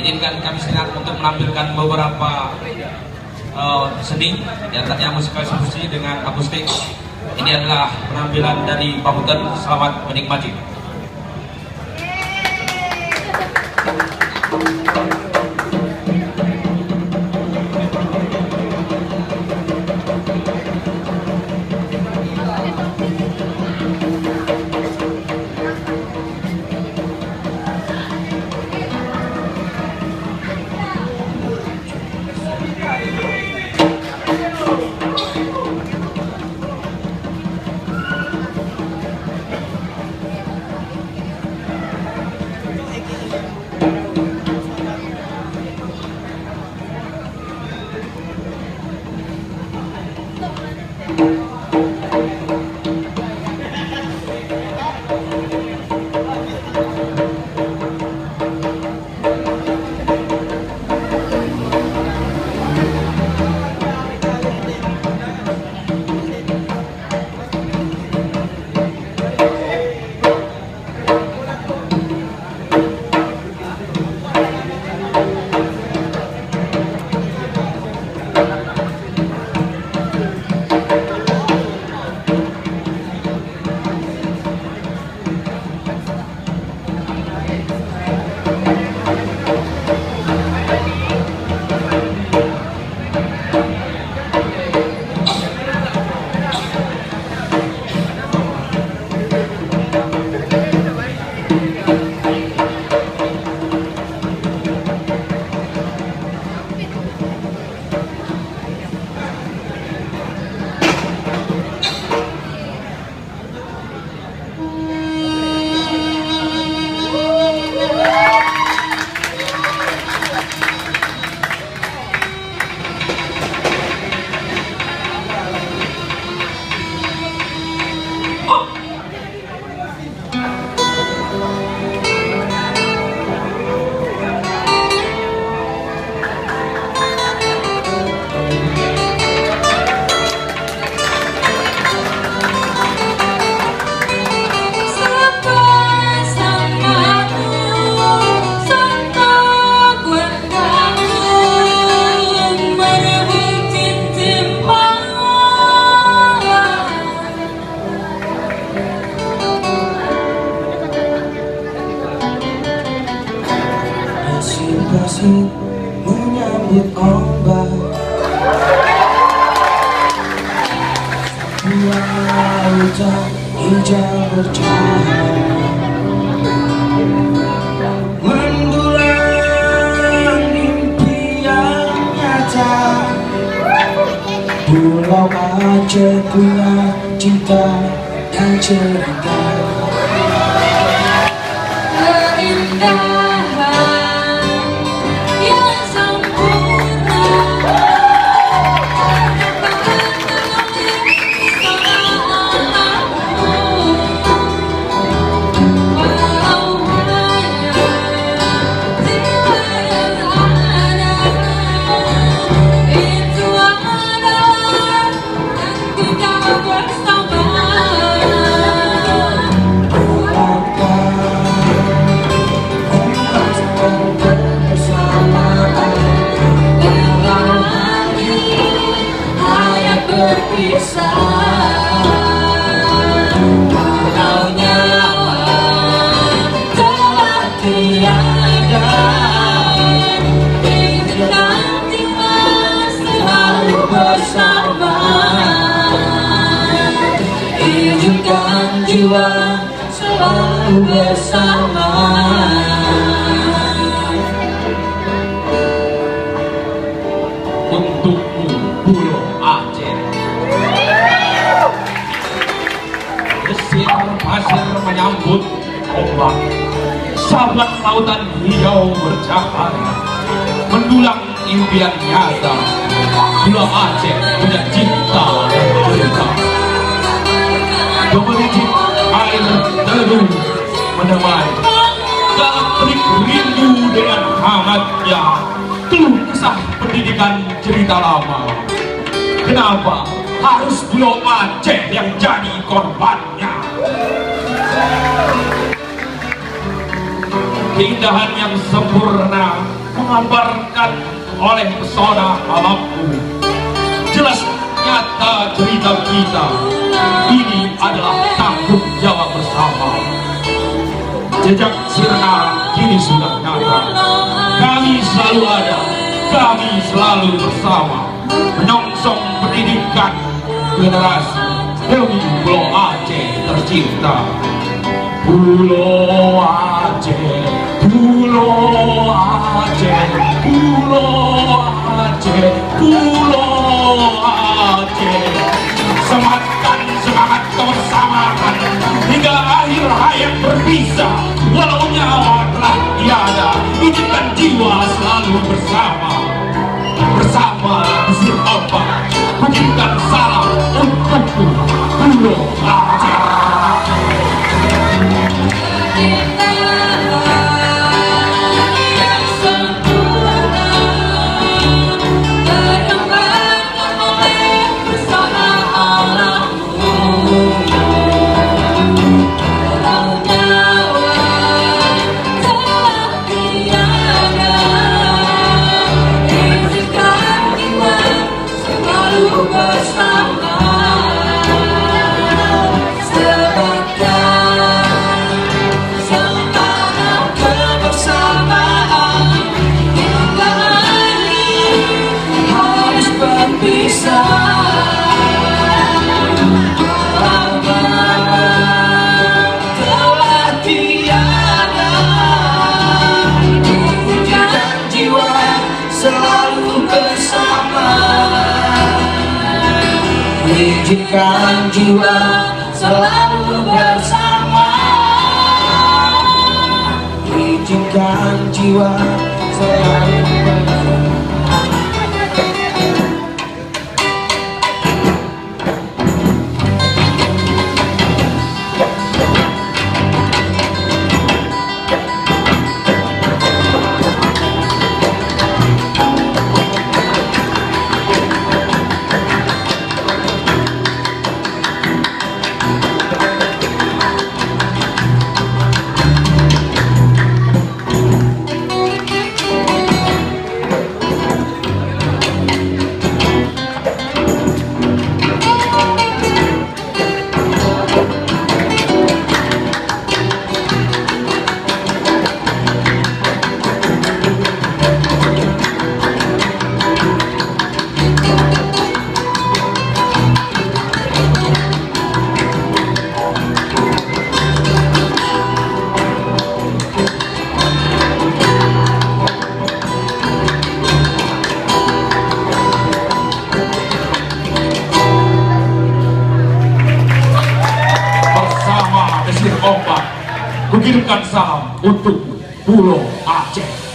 izinkan kami senang untuk menampilkan beberapa seni, di antaranya musikal eksekusi dengan akustik. Ini adalah penampilan dari Pamuten. Selamat menikmati. Menyambut ombak, lautan hijau bercahaya, mendulang mimpi yang nyata. Pulau Aceh punya cinta dan cerita. Jiwa selalu bersama. Untukmu Pulau Aceh, desir pasir menyambut ombak, sahabat lautan hijau bercahaya, mendulang impian nyata. Pulau Aceh punya cinta dan cerita. Gemericik air teduh menemani dalam terik rindu dengan hangatnya keluh kesah pendidikan cerita lama. Kenapa harus Pulau Aceh yang jadi korbannya? Keindahan yang sempurna menggambarkan oleh pesona alamku. Jelas nyata cerita kita ini adalah tanggung jawab bersama. Jejak sirna kini sudah nyata. Kami selalu ada, kami selalu bersama, menyongsong pendidikan generasi demi Pulau Aceh tercinta. Pulau Aceh, Pulau Aceh, Pulau Aceh, Pulau Aceh. Sematkan semangat kebersamaan hingga akhir hayat berpisah. Walau nyawa telah tiada, wujudkan jiwa selalu bersama. Bersama pesir ombak, kukirimkan salam untukku, Pulau Aceh. Izinkan jiwa selalu bersama. Izinkan jiwa selalu bersama. Kukirimkan salam untuk Pulau Aceh.